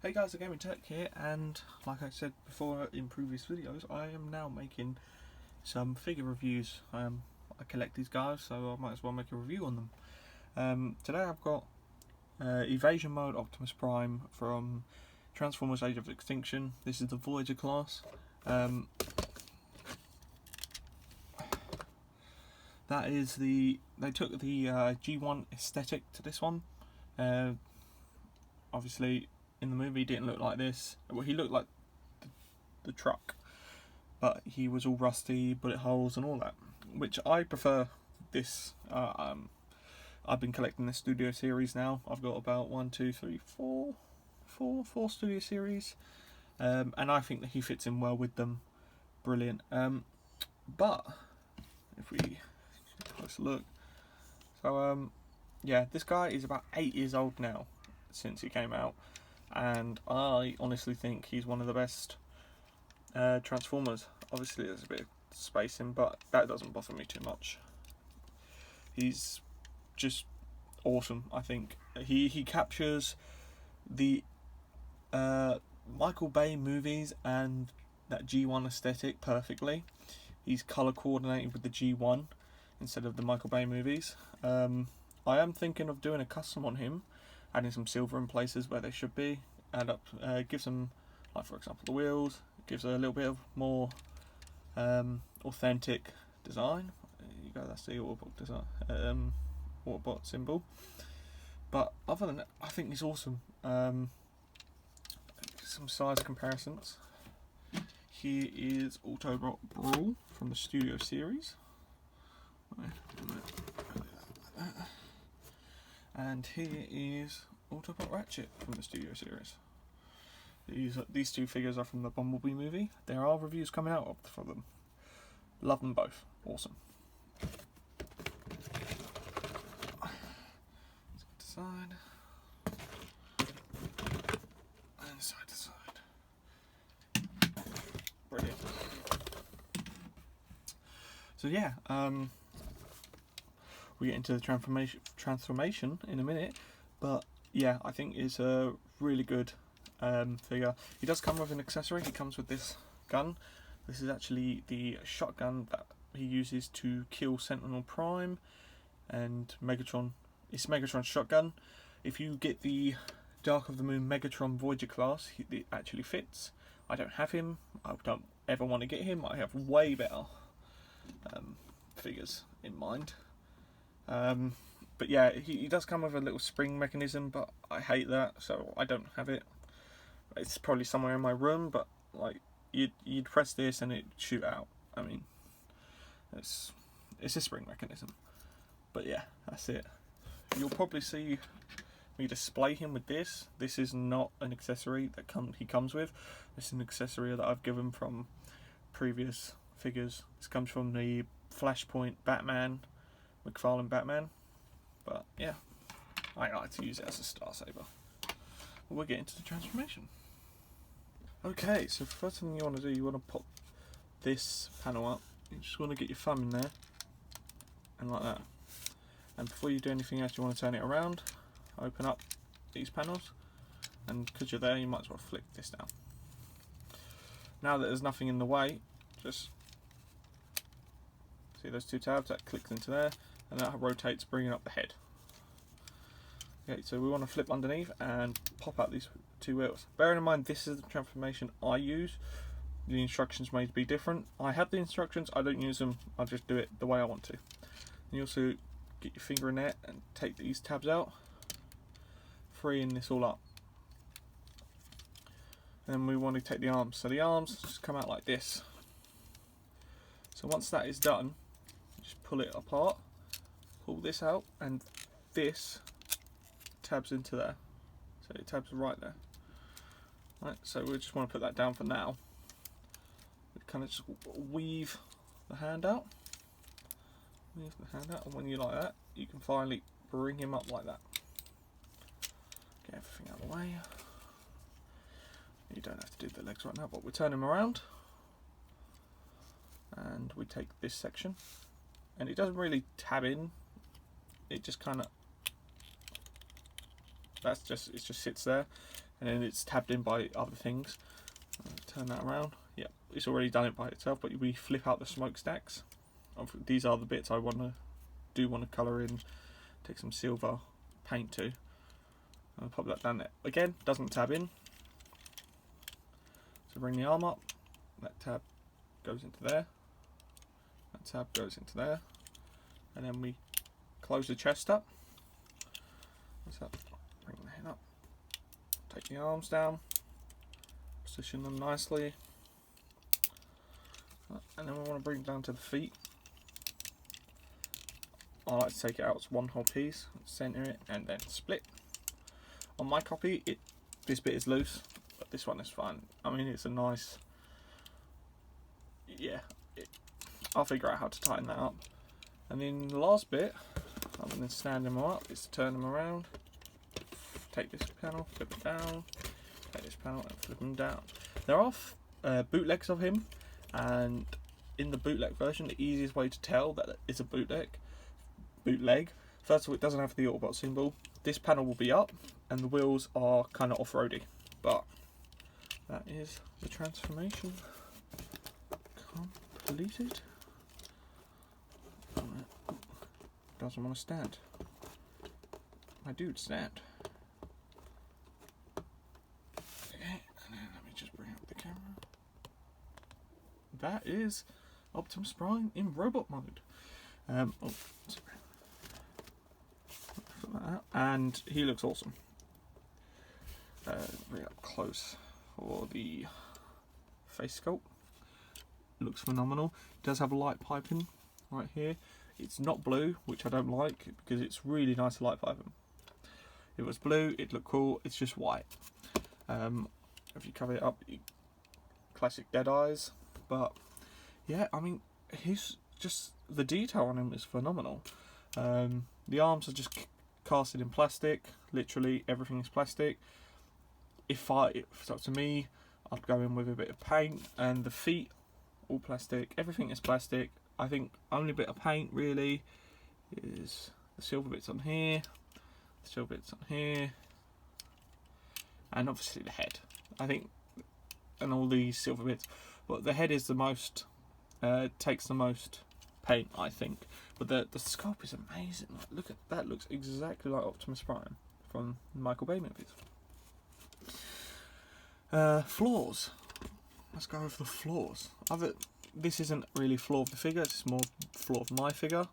Hey guys, Gaming Tech here, and like I said before in previous videos, I am now making some figure reviews. I collect these guys, so I might as well make a review on them. Today I've got Evasion mode Optimus Prime from Transformers Age of Extinction. This is the Voyager class. They took the G1 aesthetic to this one. Obviously, in the movie, he didn't look like this. Well, he looked like the truck, but he was all rusty, bullet holes, and all that. Which I prefer this. I've been collecting the Studio Series now. I've got about 4 Studio Series, and I think that he fits in well with them. Brilliant. But if we take a closer look, so yeah, this guy is about 8 years old now since he came out. And I honestly think he's one of the best Transformers. Obviously there's a bit of spacing, but that doesn't bother me too much. He's just awesome. I think he captures the Michael Bay movies and that G1 aesthetic perfectly. He's colour coordinated with the G1 instead of the Michael Bay movies. I am thinking of doing a custom on him, adding some silver in places where they should be, gives them, like for example the wheels, gives a little bit of more authentic design. There you go, that's the Autobot design, Autobot symbol. But other than that, I think he's awesome. Some size comparisons. Here is Autobot Brawl from the Studio Series. And here is Autobot Ratchet from the Studio Series. These two figures are from the Bumblebee movie. There are reviews coming out for them. Love them both. Awesome. Side and side to side. Brilliant. So yeah, we get into the transformation in a minute, but yeah, I think it's a really good figure. He does come with an accessory. He comes with this gun. This is actually the shotgun that he uses to kill Sentinel Prime and Megatron. It's Megatron's shotgun. If you get the Dark of the Moon Megatron Voyager class, it actually fits. I don't have him. I don't ever want to get him. I have way better figures in mind. But yeah, he does come with a little spring mechanism, but I hate that, so I don't have it. It's probably somewhere in my room, but like you'd press this and it'd shoot out. I mean, it's a spring mechanism. But yeah, that's it. You'll probably see me display him with this. This is not an accessory that he comes with. This is an accessory that I've given from previous figures. This comes from the Flashpoint Batman, McFarlane Batman. But yeah, I like to use it as a Star Saber. We'll get into the transformation. Okay, so first thing you want to do, you want to pop this panel up. You just want to get your thumb in there, and like that. And before you do anything else, you want to turn it around, open up these panels, and because you're there, you might as well flick this down. Now that there's nothing in the way, just see those two tabs, that clicks into there, and that rotates, bringing up the head. Okay, so we want to flip underneath and pop out these two wheels. Bearing in mind this is the transformation I use, the instructions may be different. I have the instructions, I don't use them, I just do it the way I want to. And you also get your finger in there and take these tabs out, freeing this all up. And then we want to take the arms. So the arms just come out like this. So once that is done, just pull it apart, pull this out, and this tabs into there. So it tabs right there. Right, so we just want to put that down for now. We kind of just weave the hand out. Weave the hand out, and when you like that, you can finally bring him up like that. Get everything out of the way. You don't have to do the legs right now, but we turn him around. And we take this section. And it doesn't really tab in. It just kind of it just sits there, and then it's tabbed in by other things. Turn that around. Yeah, it's already done it by itself, but we flip out the smokestacks. These are the bits I want to colour in, take some silver paint to. I'll pop that down there. Again, doesn't tab in. So bring the arm up, that tab goes into there, that tab goes into there, and then we close the chest up. So bring the head up, take the arms down, position them nicely, and then we want to bring it down to the feet. I like to take it out as one whole piece, centre it, and then split. On my copy, this bit is loose, but this one is fine. I mean, it's a nice, yeah, I'll figure out how to tighten that up. And then the last bit, other than stand them up, is to turn them around, take this panel, flip it down, take this panel and flip them down. There are bootlegs of him, and in the bootleg version, the easiest way to tell that it's a bootleg, first of all, it doesn't have the Autobot symbol. This panel will be up, and the wheels are kind of off-roady, but that is the transformation completed. Doesn't want to stand. My dude, stand. Okay, and then let me just bring up the camera. That is Optimus Prime in robot mode. And he looks awesome. Bring it up close for the face sculpt. Looks phenomenal. It does have a light piping right here. It's not blue, which I don't like because it's really nice light piping. If it was blue, it'd look cool. It's just white. If you cover it up, classic dead eyes. But yeah, I mean, he's just, the detail on him is phenomenal. The arms are just casted in plastic. Literally everything is plastic. If it's up to me, I'd go in with a bit of paint. And the feet, all plastic. Everything is plastic. I think only bit of paint really is the silver bits on here, the silver bits on here, and obviously the head. I think, and all these silver bits, but the head is the most, takes the most paint, I think. But the sculpt is amazing. Like, look at that, looks exactly like Optimus Prime from Michael Bay movies. Flaws. Let's go over the flaws. This isn't really flaw of the figure, it's more flaw of my figure.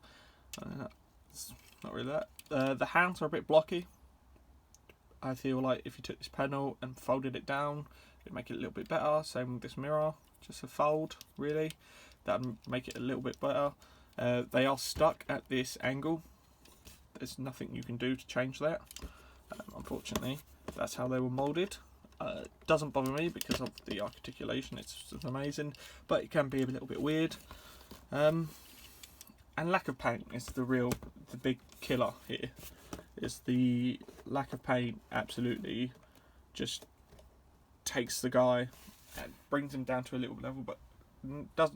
It's not really that. The hands are a bit blocky. I feel like if you took this panel and folded it down, it'd make it a little bit better. Same with this mirror, just a fold, really. That would make it a little bit better. They are stuck at this angle. There's nothing you can do to change that. Unfortunately, that's how they were moulded. Doesn't bother me because of the articulation, it's amazing, but it can be a little bit weird. And lack of paint is the big killer here. Is the lack of paint absolutely just takes the guy and brings him down to a little level, but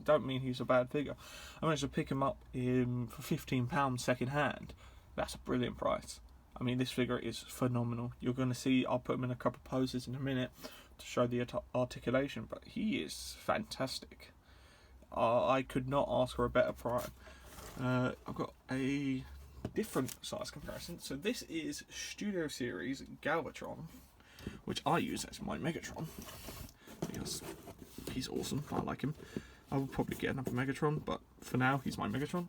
don't mean he's a bad figure. I managed to pick him up for £15 second hand. That's a brilliant price. I mean, this figure is phenomenal. You're going to see, I'll put him in a couple of poses in a minute to show the articulation, but he is fantastic. I could not ask for a better Prime. I've got a different size comparison. So this is Studio Series Galvatron, which I use as my Megatron, because he's awesome, I like him. I will probably get another Megatron, but for now, he's my Megatron.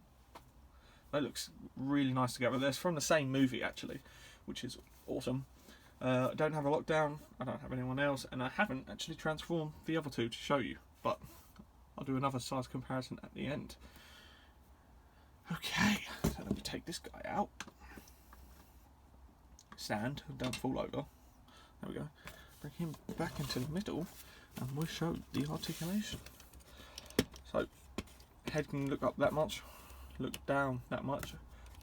That looks really nice together. They're from the same movie, actually, which is awesome. I don't have a Lockdown, I don't have anyone else, and I haven't actually transformed the other two to show you, but I'll do another size comparison at the end. Okay, so let me take this guy out. Stand, don't fall over. There we go. Bring him back into the middle, and we'll show the articulation. So, head can look up that much. Look down that much.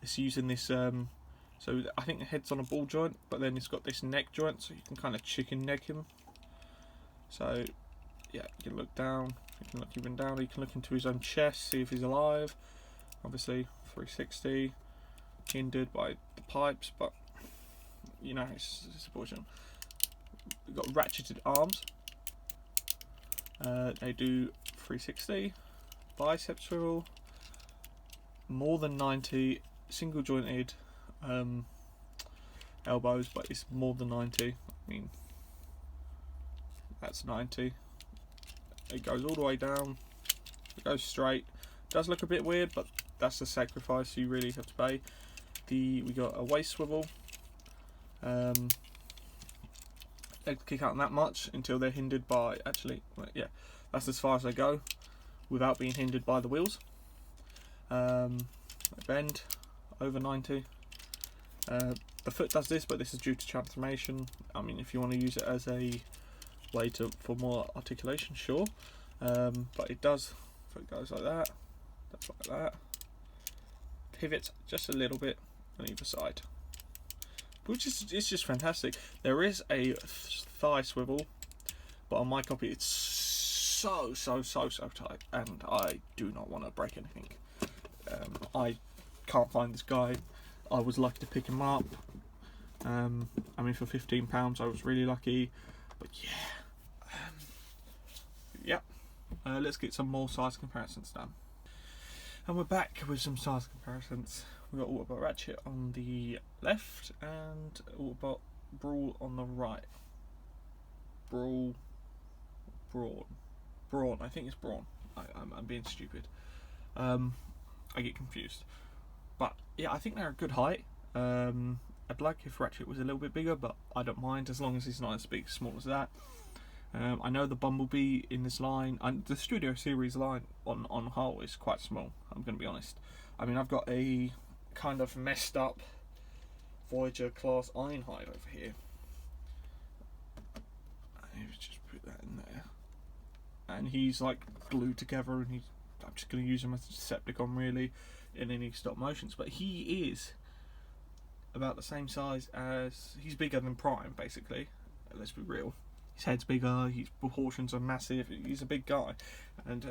It's using this, so I think the head's on a ball joint, but then it's got this neck joint, so you can kind of chicken neck him. So, yeah, you can look down, you can look even down, you can look into his own chest, see if he's alive. Obviously, 360, hindered by the pipes, but, you know, it's a portion. we've got ratcheted arms. They do 360, bicep swivel, more than 90, single jointed elbows, but it's more than 90. I mean, that's 90. It goes all the way down, it goes straight. Does look a bit weird, but that's the sacrifice you really have to pay. We got a waist swivel. They kick out that much until they're hindered by, actually, well, yeah, that's as far as they go without being hindered by the wheels. They bend over 90. The foot does this, but this is due to transformation. I mean, if you want to use it as a way for more articulation, sure. But it does, foot goes like that, that's like that. Pivots just a little bit on either side, which is, it's just fantastic. There is a thigh swivel, but on my copy it's so tight, and I do not want to break anything. I can't find this guy. I was lucky to pick him up. I mean, for £15 I was really lucky, but yeah. Let's get some more size comparisons done. And we're back with some size comparisons. We've got Autobot Ratchet on the left and Autobot Brawl on the right. Brawn. I think it's Brawn. I'm being stupid. I get confused. But yeah, I think they're a good height. I'd like if Ratchet was a little bit bigger, but I don't mind as long as he's not as big, small as that. I know the Bumblebee in this line, and the Studio Series line on whole is quite small, I'm going to be honest. I mean, I've got a kind of messed up Voyager class Ironhide over here. Let's just put that in there. And he's like glued together, and I'm just going to use him as a Decepticon really in any stop motions. But he is about the same size as, he's bigger than Prime basically, let's be real. His head's bigger, his proportions are massive, he's a big guy, and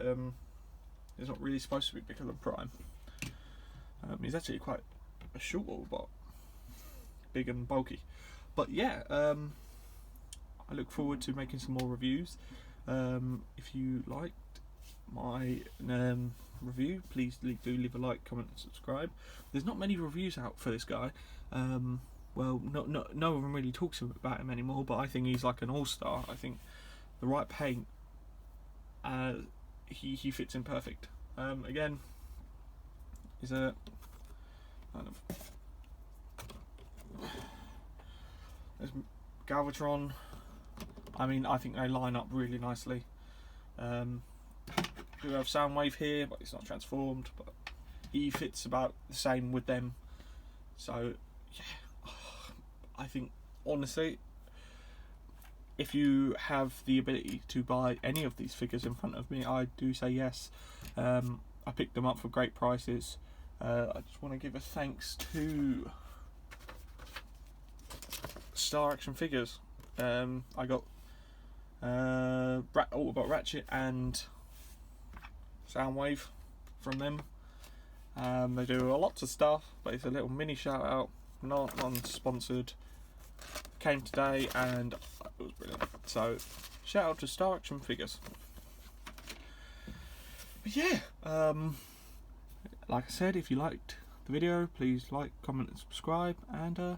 he's not really supposed to be bigger than Prime. He's actually quite a short Autobot, big and bulky. But yeah, I look forward to making some more reviews. If you liked my review, please do leave a like, comment and subscribe. There's not many reviews out for this guy. Well, no one really talks about him anymore, but I think he's like an all-star. I think the right paint, he fits in perfect. Again, he's a kind of, there's Galvatron. I mean, I think they line up really nicely. We have Soundwave here, but it's not transformed, but he fits about the same with them. So yeah, I think honestly, if you have the ability to buy any of these figures in front of me, I do say yes. I picked them up for great prices. I just want to give a thanks to Star Action Figures. I got Autobot Ratchet and Soundwave from them. They do lots of stuff, but it's a little mini shout out, not non-sponsored. Came today and it was brilliant. So shout out to Star Action Figures. But yeah, like I said, if you liked the video, please like, comment and subscribe, and